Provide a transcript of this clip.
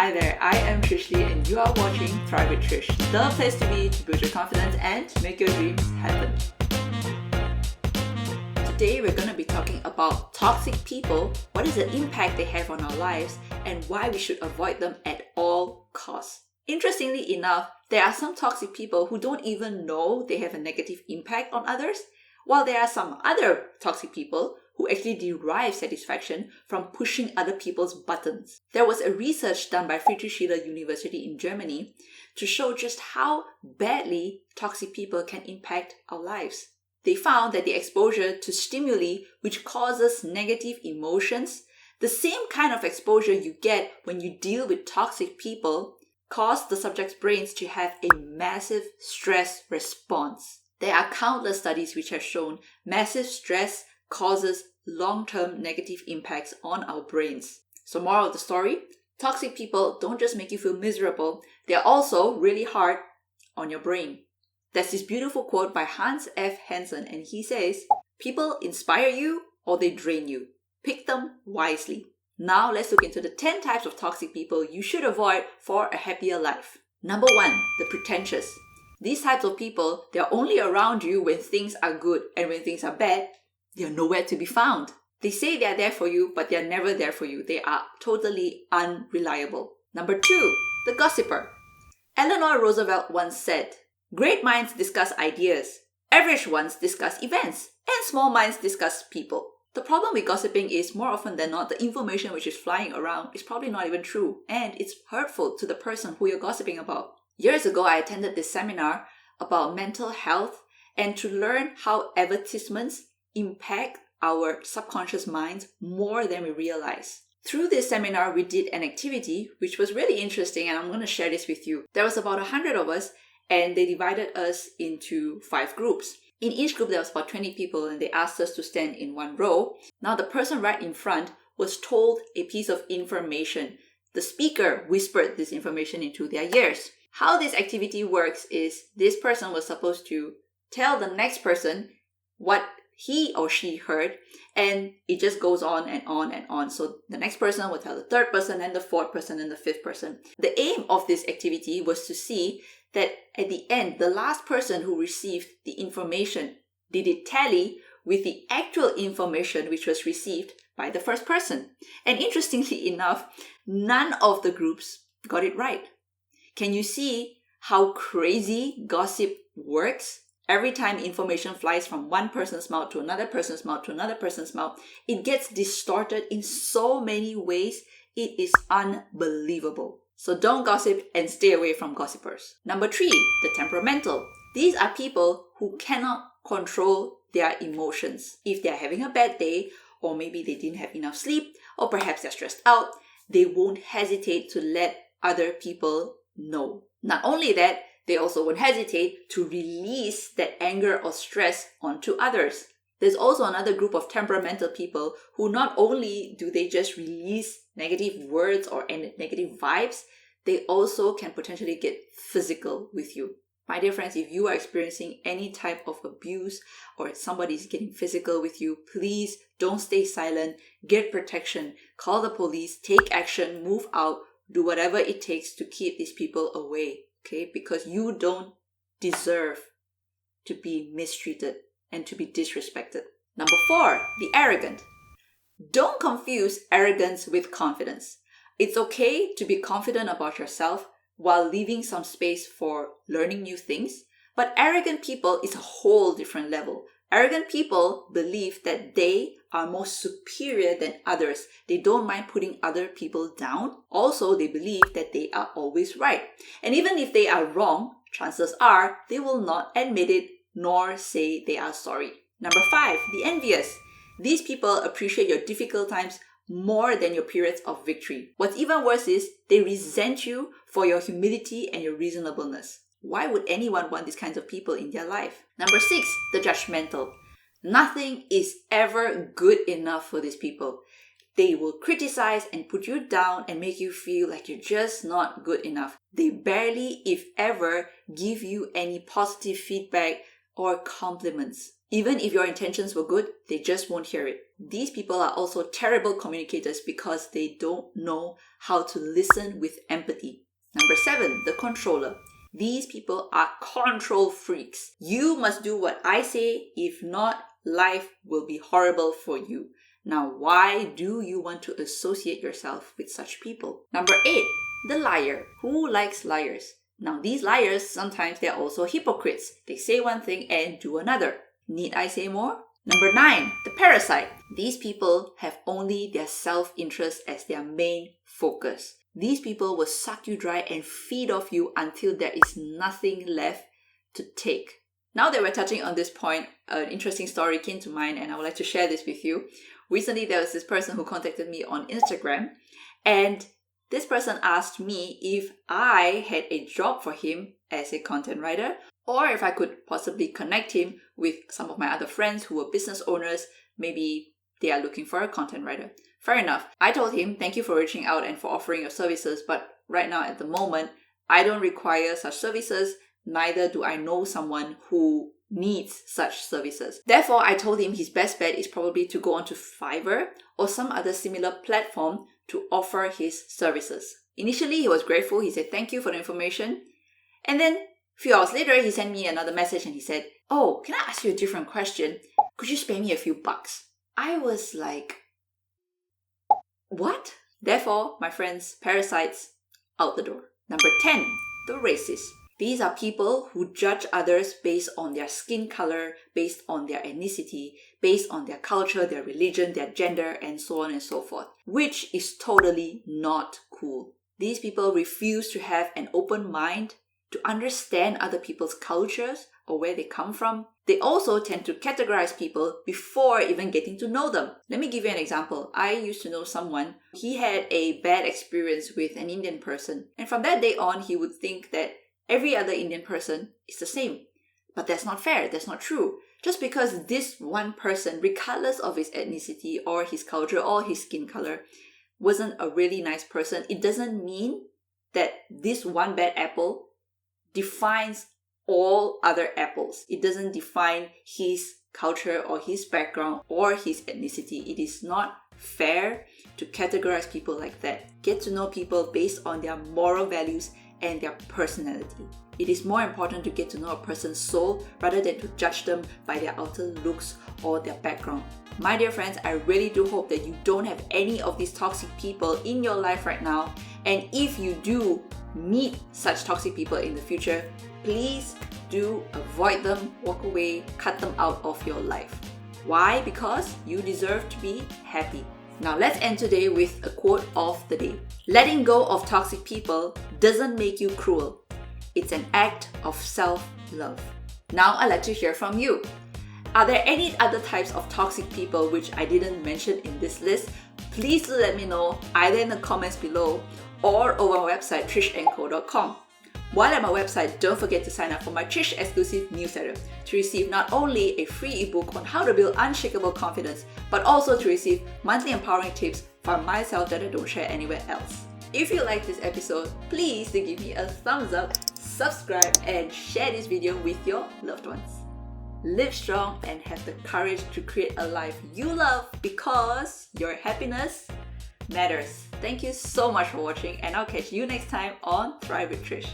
Hi there, I am Trishli and you are watching Thrive with Trish, the place to be to build your confidence and make your dreams happen. Today we're going to be talking about toxic people, what is the impact they have on our lives, and why we should avoid them at all costs. Interestingly enough, there are some toxic people who don't even know they have a negative impact on others, while there are some other toxic people who actually derive satisfaction from pushing other people's buttons. There was a research done by Friedrich University in Germany to show just how badly toxic people can impact our lives. They found that the exposure to stimuli which causes negative emotions, the same kind of exposure you get when you deal with toxic people, cause the subject's brains to have a massive stress response. There are countless studies which have shown massive stress causes long-term negative impacts on our brains. So moral of the story, toxic people don't just make you feel miserable, they're also really hard on your brain. There's this beautiful quote by Hans F. Hansen, and he says, "People inspire you or they drain you. Pick them wisely." Now let's look into the 10 types of toxic people you should avoid for a happier life. Number 1, the pretentious. These types of people, they're only around you when things are good, and when things are bad, they're nowhere to be found. They say they're there for you, but they're never there for you. They are totally unreliable. Number 2, the gossiper. Eleanor Roosevelt once said, "Great minds discuss ideas, average ones discuss events, and small minds discuss people." The problem with gossiping is, more often than not, the information which is flying around is probably not even true, and it's hurtful to the person who you're gossiping about. Years ago, I attended this seminar about mental health and to learn how advertisements impact our subconscious minds more than we realize. Through this seminar, we did an activity which was really interesting, and I'm going to share this with you. There was about 100 of us, and they divided us into 5 groups. In each group, there was about 20 people, and they asked us to stand in one row. Now, the person right in front was told a piece of information. The speaker whispered this information into their ears. How this activity works is this person was supposed to tell the next person what he or she heard, and it just goes on and on and on. So the next person will tell the third person, and the fourth person, and the fifth person. The aim of this activity was to see that at the end, the last person who received the information, did it tally with the actual information which was received by the first person. And interestingly enough, none of the groups got it right. Can you see how crazy gossip works? Every time information flies from one person's mouth to another person's mouth to another person's mouth, it gets distorted in so many ways. It is unbelievable. So don't gossip and stay away from gossipers. Number 3, the temperamental. These are people who cannot control their emotions. If they're having a bad day, or maybe they didn't have enough sleep, or perhaps they're stressed out, they won't hesitate to let other people know. Not only that, they also won't hesitate to release that anger or stress onto others. There's also another group of temperamental people who not only do they just release negative words or negative vibes, they also can potentially get physical with you. My dear friends, if you are experiencing any type of abuse or somebody's getting physical with you, please don't stay silent, get protection, call the police, take action, move out, do whatever it takes to keep these people away. Okay, because you don't deserve to be mistreated and to be disrespected. Number 4, the arrogant. Don't confuse arrogance with confidence. It's okay to be confident about yourself while leaving some space for learning new things, but arrogant people is a whole different level. Arrogant people believe that they are more superior than others. They don't mind putting other people down. Also, they believe that they are always right. And even if they are wrong, chances are they will not admit it nor say they are sorry. Number 5, the envious. These people appreciate your difficult times more than your periods of victory. What's even worse is they resent you for your humility and your reasonableness. Why would anyone want these kinds of people in their life? Number 6, the judgmental. Nothing is ever good enough for these people. They will criticize and put you down and make you feel like you're just not good enough. They barely, if ever, give you any positive feedback or compliments. Even if your intentions were good, they just won't hear it. These people are also terrible communicators because they don't know how to listen with empathy. Number 7, the controller. These people are control freaks. You must do what I say. If not, life will be horrible for you. Now, why do you want to associate yourself with such people? Number 8, the liar. Who likes liars? Now, these liars, sometimes they're also hypocrites. They say one thing and do another. Need I say more? Number 9, the parasite. These people have only their self-interest as their main focus. These people will suck you dry and feed off you until there is nothing left to take. Now that we're touching on this point, an interesting story came to mind and I would like to share this with you. Recently, there was this person who contacted me on Instagram, and this person asked me if I had a job for him as a content writer, or if I could possibly connect him with some of my other friends who were business owners. Maybe they are looking for a content writer. Fair enough. I told him, thank you for reaching out and for offering your services, but right now at the moment, I don't require such services, neither do I know someone who needs such services. Therefore, I told him his best bet is probably to go onto Fiverr or some other similar platform to offer his services. Initially, he was grateful. He said, thank you for the information. And then a few hours later, he sent me another message and he said, oh, can I ask you a different question? Could you spare me a few bucks? I was like, what? Therefore, my friends, parasites, out the door. Number 10, the racist. These are people who judge others based on their skin color, based on their ethnicity, based on their culture, their religion, their gender, and so on and so forth, which is totally not cool. These people refuse to have an open mind, to understand other people's cultures or where they come from. They also tend to categorize people before even getting to know them. Let me give you an example. I used to know someone. He had a bad experience with an Indian person. And from that day on, he would think that every other Indian person is the same. But that's not fair. That's not true. Just because this one person, regardless of his ethnicity or his culture or his skin color, wasn't a really nice person, it doesn't mean that this one bad apple defines all other apples. It doesn't define his culture or his background or his ethnicity. It is not fair to categorize people like that. Get to know people based on their moral values and their personality. It is more important to get to know a person's soul rather than to judge them by their outer looks or their background. My dear friends, I really do hope that you don't have any of these toxic people in your life right now. And if you do meet such toxic people in the future, please do avoid them, walk away, cut them out of your life. Why? Because you deserve to be happy. Now let's end today with a quote of the day. Letting go of toxic people doesn't make you cruel. It's an act of self-love. Now I'd like to hear from you. Are there any other types of toxic people which I didn't mention in this list? Please do let me know either in the comments below or over my website trishandco.com. While at my website, don't forget to sign up for my Trish exclusive newsletter to receive not only a free ebook on how to build unshakable confidence, but also to receive monthly empowering tips from myself that I don't share anywhere else. If you like this episode, please do give me a thumbs up, subscribe, and share this video with your loved ones. Live strong and have the courage to create a life you love because your happiness matters. Thank you so much for watching, and I'll catch you next time on Thrive with Trish.